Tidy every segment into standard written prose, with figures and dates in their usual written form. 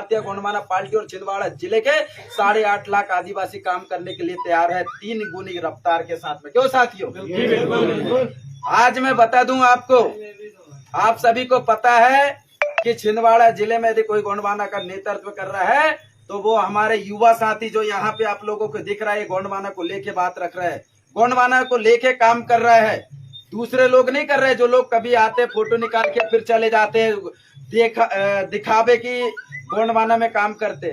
भारतीय गोंडवाना पार्टी और छिंदवाड़ा जिले के 8.5 लाख आदिवासी काम करने के लिए तैयार है 3 गुनी रफ्तार के साथ में। क्यों साथियों? आज मैं बता दूं आपको, आप सभी को पता है कि छिंदवाड़ा जिले में यदि कोई गोंडवाना का नेतृत्व कर रहा है तो वो हमारे युवा साथी जो यहाँ पे आप लोगों को दिख रहा है, गोंडवाना को लेके बात रख रहा है, गोंडवाना को लेके काम कर रहा है। दूसरे लोग नहीं कर रहे, जो लोग कभी आते फोटो निकाल के फिर चले जाते दिखावे की गोंडवाना में काम करते।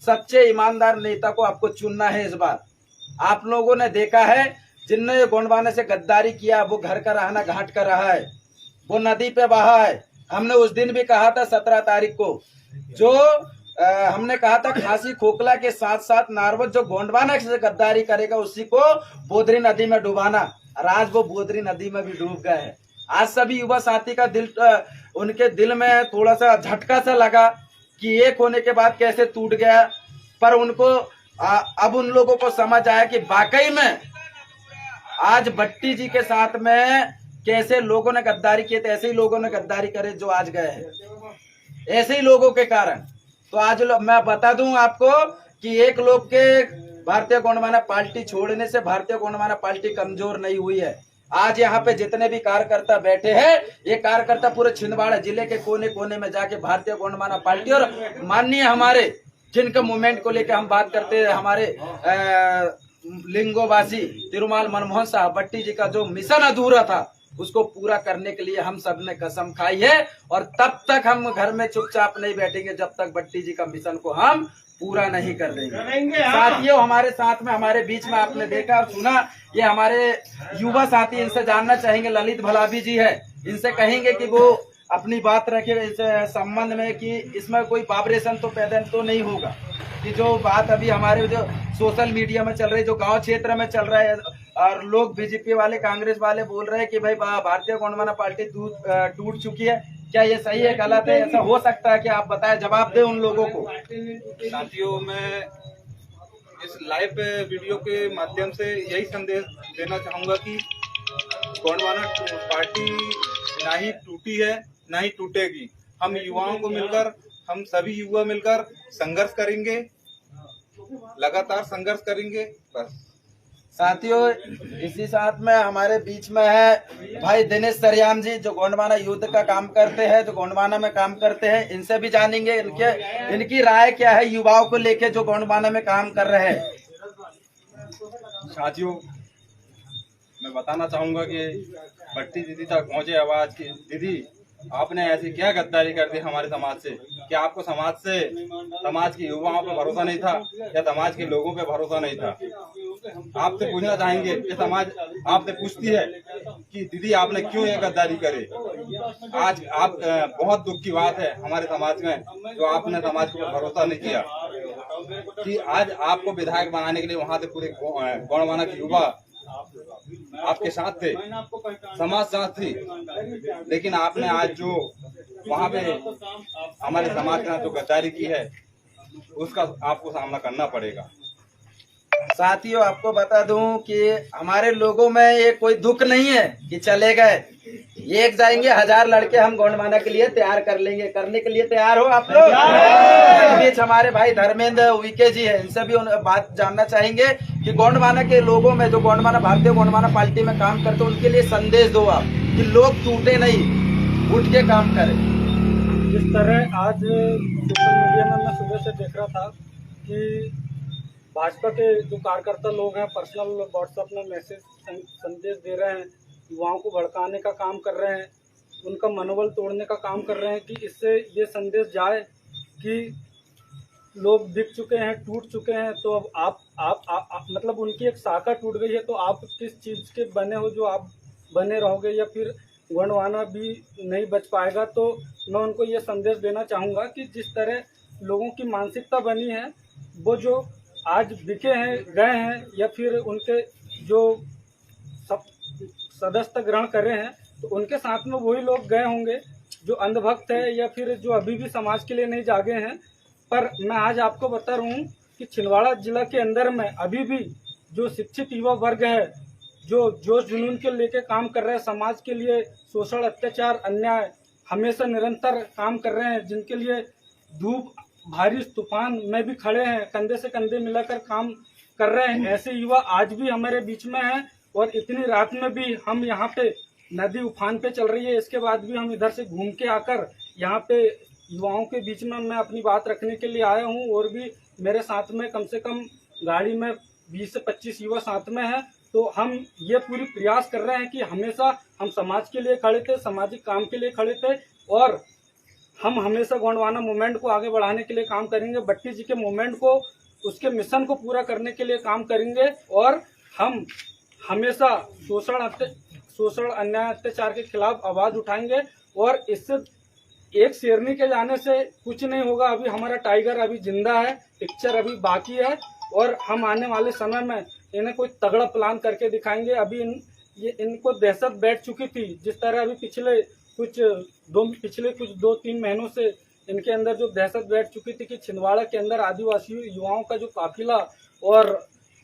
सच्चे ईमानदार नेता को आपको चुनना है इस बार। आप लोगों ने देखा है जिनने गोंडवाना से गद्दारी किया वो घर का रहना घाट कर रहा है, वो नदी पे बहा है। हमने उस दिन भी कहा था 17 तारीख को, जो हमने कहा था खांसी खोखला के साथ साथ नारवत जो गोंडवाना से गद्दारी करेगा उसी को बोधरी नदी में डुबाना, और आज वो बोधरी नदी में भी डूब गए हैं। आज सभी युवा साथी का दिल, उनके दिल में थोड़ा सा झटका सा लगा कि एक होने के बाद कैसे टूट गया, पर उनको अब उन लोगों को समझ आया कि वाकई में आज भट्टी जी के साथ में कैसे लोगों ने गद्दारी किए थे, ऐसे ही लोगों ने गद्दारी करे जो आज गए हैं, ऐसे ही लोगों के कारण। तो आज मैं बता दूं आपको कि एक लोग के भारतीय गोंडवाना पार्टी छोड़ने से भारतीय गोंडवाना पार्टी कमजोर नहीं हुई है। आज यहाँ पे जितने भी कार्यकर्ता बैठे हैं, ये कार्यकर्ता पूरे छिंदवाड़ा जिले के कोने कोने में जाके भारतीय गोंडवाना पार्टी और माननीय हमारे जिनके मूवमेंट को लेकर हम बात करते हैं, हमारे लिंगोवासी तिरुमाल मनमोहन साहब भट्टी जी का जो मिशन अधूरा था उसको पूरा करने के लिए हम सब ने कसम खाई है, और तब तक हम घर में चुपचाप नहीं बैठेंगे जब तक भट्टी जी का मिशन को हम पूरा नहीं कर देंगे। साथियों, हमारे साथ में हमारे बीच में आपने देखा और सुना, ये हमारे युवा साथी, इनसे जानना चाहेंगे। ललित भलावी जी है, इनसे कहेंगे कि वो अपनी बात रखे इस संबंध में कि इसमें कोई वाइब्रेशन तो पैदा तो नहीं होगा कि जो बात अभी हमारे जो सोशल मीडिया में चल रही, जो गांव क्षेत्र में चल रहा है, और लोग बीजेपी वाले कांग्रेस वाले बोल रहे हैं कि भाई भारतीय गोंडवाना पार्टी टूट चुकी है। क्या ये सही है, गलत है? ऐसा हो सकता है कि आप बताएं, जवाब दें उन लोगों को। साथियों, मैं इस लाइव वीडियो के माध्यम से यही संदेश देना चाहूंगा कि गोंडवाना पार्टी ना ही टूटी है ना ही टूटेगी। हम युवाओं को मिलकर, हम सभी युवा मिलकर संघर्ष करेंगे, लगातार संघर्ष करेंगे। बस साथियों, इसी साथ में हमारे बीच में है भाई दिनेश सरयाम जी, जो गोंडवाना युद्ध का काम करते हैं, जो गोंडवाना में काम करते हैं। इनसे भी जानेंगे इनकी राय क्या है युवाओं को लेके जो गोंडवाना में काम कर रहे हैं। साथियों, मैं बताना चाहूंगा कि भट्टी दीदी तक पहुंचे आवाज की, दीदी आपने ऐसी क्या गद्दारी कर दी हमारे समाज से? क्या आपको समाज के युवाओं पे भरोसा नहीं था या समाज के लोगों पे भरोसा नहीं था? आपसे पूछना चाहेंगे कि समाज आपसे पूछती है कि दीदी आपने क्यों ये गद्दारी करे? आज आप बहुत दुख की बात है हमारे समाज में जो आपने समाज को भरोसा नहीं किया कि आज आपको विधायक बनाने के लिए वहां से पूरे गोंडवाना के युवा आपके साथ थे, समाज साथ थी, लेकिन आपने आज जो वहां पे हमारे समाज के साथ जो गद्दारी की है उसका आपको सामना करना पड़ेगा। साथियों, आपको बता दूं कि हमारे लोगों में ये कोई दुख नहीं है कि चले गए, एक जाएंगे 1000 लड़के हम गोंडवाना के लिए तैयार कर लेंगे। करने के लिए तैयार हो आप लोग? इस बीच हमारे भाई धर्मेंद्र उइके जी है, इनसे भी बात जानना चाहेंगे कि गोंडवाना के लोगों में जो गोंडवाना भारतीय गोंडवाना पार्टी में काम करते हैं उनके लिए संदेश दो आप कि लोग टूटे नहीं, उठ के काम करें। जिस तरह आज सोशल मीडिया में मैं सुबह से देख रहा था कि भाजपा के जो कार्यकर्ता लोग हैं पर्सनल व्हाट्सएप में मैसेज संदेश दे रहे हैं, युवाओं को भड़काने का काम कर रहे हैं, उनका मनोबल तोड़ने का काम कर रहे हैं कि इससे ये संदेश जाए कि लोग दिख चुके हैं, टूट चुके हैं, तो अब आप मतलब उनकी एक शाखा टूट गई है, तो आप किस चीज़ के बने हो जो आप बने रहोगे, या फिर गोंडवाना भी नहीं बच पाएगा। तो मैं उनको ये संदेश देना चाहूँगा कि जिस तरह लोगों की मानसिकता बनी है, वो जो आज बिके हैं, गए हैं, या फिर उनके जो सब सदस्य ग्रहण कर रहे हैं, तो उनके साथ में वही लोग गए होंगे जो अंधभक्त है या फिर जो अभी भी समाज के लिए नहीं जागे हैं। पर मैं आज आपको बता रहा हूँ कि छिंदवाड़ा जिला के अंदर में अभी भी जो शिक्षित युवा वर्ग है, जो जोश जुनून के लेके काम कर रहे हैं, समाज के लिए शोषण, अत्याचार, अन्याय हमेशा निरंतर काम कर रहे हैं, जिनके लिए धूप भारी तूफान में भी खड़े हैं, कंधे से कंधे मिलाकर काम कर रहे हैं। ऐसे युवा आज भी हमारे बीच में हैं और इतनी रात में भी हम यहाँ पे, नदी उफान पे चल रही है, इसके बाद भी हम इधर से घूम के आकर यहाँ पे युवाओं के बीच में मैं अपनी बात रखने के लिए आया हूँ। और भी मेरे साथ में कम से कम गाड़ी में 20 से 25 युवा साथ में हैं। तो हम ये पूरी प्रयास कर रहे हैं कि हमेशा हम समाज के लिए खड़े थे, सामाजिक काम के लिए खड़े थे और हम हमेशा गोंडवाना मूवमेंट को आगे बढ़ाने के लिए काम करेंगे। भट्टी जी के मूवमेंट को, उसके मिशन को पूरा करने के लिए काम करेंगे और हम हमेशा शोषण अन्याय अत्याचार के खिलाफ आवाज उठाएंगे। और इससे एक शेरनी के जाने से कुछ नहीं होगा। अभी हमारा टाइगर अभी जिंदा है, पिक्चर अभी बाकी है और हम आने वाले समय में इन्हें कोई तगड़ा प्लान करके दिखाएंगे। अभी इनको दहशत बैठ चुकी थी, जिस तरह अभी पिछले कुछ 2-3 महीनों से इनके अंदर जो दहशत बैठ चुकी थी कि छिंदवाड़ा के अंदर आदिवासी युवाओं का जो काफिला और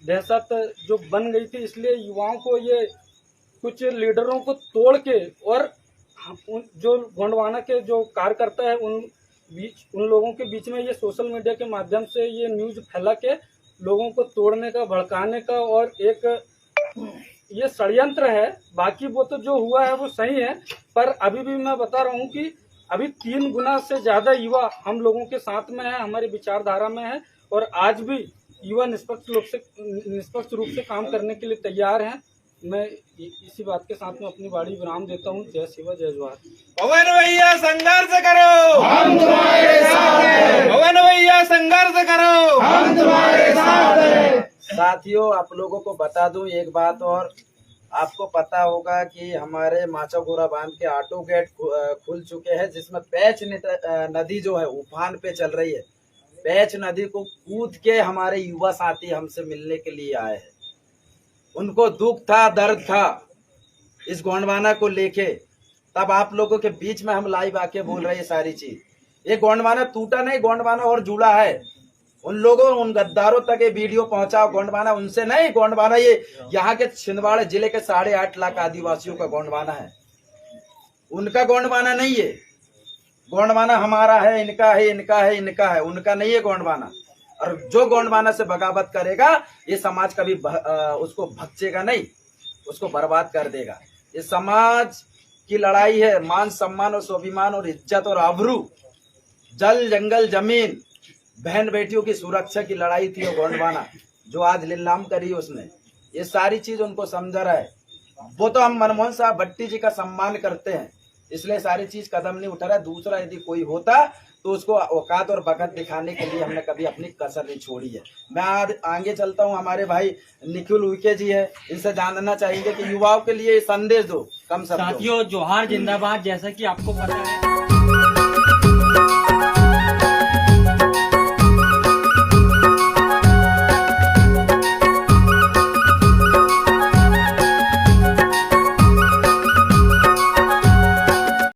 दहशत जो बन गई थी, इसलिए युवाओं को ये कुछ लीडरों को तोड़ के और जो गोंडवाना के जो कार्यकर्ता है उन लोगों के बीच में ये सोशल मीडिया के माध्यम से ये न्यूज फैला के लोगों को तोड़ने का, भड़काने का और एक ये षड्यंत्र है। बाकी वो तो जो हुआ है वो सही है, पर अभी भी मैं बता रहा हूँ कि अभी 3 गुना से ज्यादा युवा हम लोगों के साथ में है, हमारी विचारधारा में है और आज भी युवा निष्पक्ष रूप से काम करने के लिए तैयार हैं। मैं इसी बात के साथ में अपनी वाणी विराम देता हूँ। जय शिवा, जय जवाहर। पवन भैया संघर्ष करो, हम तुम्हारे साथ हैं। पवन भैया संघर्ष करो, हम तुम्हारे साथ हैं। साथियों, आप लोगों को बता दूं एक बात और, आपको पता होगा कि हमारे माचागोरा बांध के ऑटो गेट खुल चुके हैं, जिसमें पैच नदी जो है उफान पे चल रही है। पैच नदी को कूद के हमारे युवा साथी हमसे मिलने के लिए आए हैं। उनको दुख था, दर्द था इस गोंडवाना को लेके, तब आप लोगों के बीच में हम लाइव आके बोल रहे हैं सारी चीज। ये गोंडवाना टूटा नहीं, गोंडवाना और जुड़ा है। उन लोगों, उन गद्दारों तक ये वीडियो पहुंचाओ। गोंडवाना उनसे नहीं, गोंडवाना ये यहाँ के छिंदवाड़ा जिले के 8.5 लाख आदिवासियों का गोंडवाना है, उनका गोंडवाना नहीं है। गोंडवाना हमारा है, इनका है, इनका है, इनका है, उनका नहीं है गोंडवाना। और जो गोंडवाना से बगावत करेगा, ये समाज कभी उसको भक्चेगा नहीं, उसको बर्बाद कर देगा। ये समाज की लड़ाई है, मान सम्मान और स्वाभिमान और इज्जत और आबरू, जल जंगल जमीन, बहन बेटियों की सुरक्षा की लड़ाई थी। वो गोंडवाना जो आज लीलाम करी उसने, ये सारी चीज उनको समझा रहा है। वो तो हम मनमोहन साहब भट्टी जी का सम्मान करते हैं, इसलिए सारी चीज कदम नहीं उठा रहा है। दूसरा यदि कोई होता तो उसको औकात और बखत दिखाने के लिए हमने कभी अपनी कसर नहीं छोड़ी है। मैं आज आगे चलता हूँ, हमारे भाई निखिल उइके जी है, इनसे जानना चाहेंगे कि युवाओं के लिए संदेश दो कम शब्दों में। साथियों, जोहार जिंदाबाद। जैसा कि आपको पता है